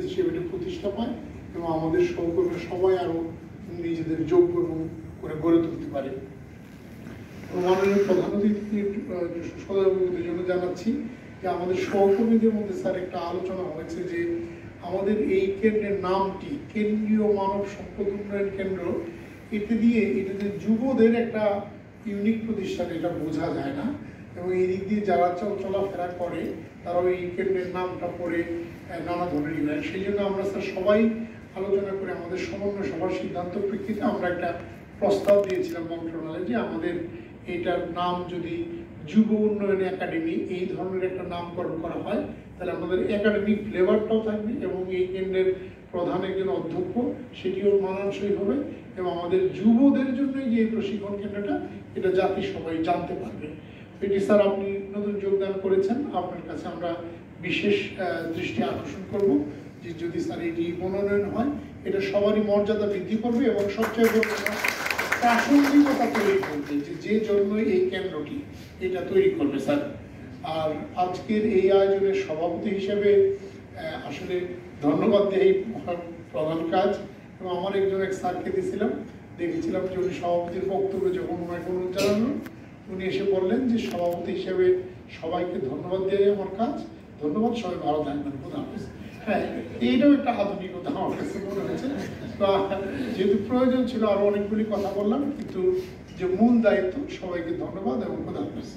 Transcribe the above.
হিসেবে প্রতিষ্ঠা পায় এবং আমাদের সহকর্মী সবাই আরো নিজেদের যোগ্য করে গড়ে তুলতে পারে। মাননীয় প্রধান অতিথির সদয় জন্য জানাচ্ছি যে আমাদের সহকর্মীদের মধ্যে স্যার একটা আলোচনা হয়েছে যে আমাদের এই কেন্দ্রের নামটি কেন্দ্রীয় মানব সম্পদ উন্নয়ন কেন্দ্র, এটাতে যুবদের একটা ইউনিক প্রতিষ্ঠান, এটা বোঝা যায় না এবং এই দিক দিয়ে যারা চলাফেরা করে তারাও এই কেন্দ্রের নামটা পড়ে নানা ধরনের ইভেন্ট। সেই জন্য আমরা স্যার সবাই আলোচনা করে আমাদের সমন্বয় সভার সিদ্ধান্ত প্রেক্ষিতে আমরা একটা প্রস্তাব দিয়েছিলাম মন্ত্রণালয়ে যে আমাদের এটার নাম যদি যুব উন্নয়ন একাডেমি এই ধরনের একটা নামকরণ করা হয় তাহলে আমাদের একাডেমিক ফ্লেভারটাও থাকবে এবং এই কেন্দ্রের প্রধান একজন অধ্যক্ষ সেটিও মানানসই হবে এবং আমাদের যুবদের জন্য যে প্রশিক্ষণ কেন্দ্রটা এটা জাতি সবাই জানতে পারবে। এটি স্যার আপনি নতুন যোগদান করেছেন, আপনার কাছে আমরা বিশেষ দৃষ্টি আকর্ষণ করব যে যদি স্যার এটি মনোনয়ন হয় এটা সবারই মর্যাদা বৃদ্ধি করবে এবং সবচেয়ে বড় প্রাসঙ্গিকতা তৈরি করবে যে জন্য এই কেন্দ্রটি এটা তৈরি করবে স্যার। আর আজকের এই আয়োজনের সভাপতি হিসেবে আসলে ধন্যবাদ দেই প্রধান কাজ এবং আমার এক স্যারকে দিয়েছিলাম, দেখেছিলাম যে উনি সভাপতির বক্তব্য যখন ওনাকে অনুরোধ জানানো উনি এসে বললেন যে সভাপতি হিসেবে সবাইকে ধন্যবাদ দেওয়াই আমার কাজ, ধন্যবাদ, সবাই ভালো থাকবেন, খোদা হাফেজ। হ্যাঁ, এইটাও একটা আধুনিকতা আমার কাছে মনে হয়েছে। যেহেতু প্রয়োজন ছিল আরো অনেকগুলি কথা বললাম, কিন্তু যে মূল দায়িত্ব, সবাইকে ধন্যবাদ এবং খোদা হাফেজ।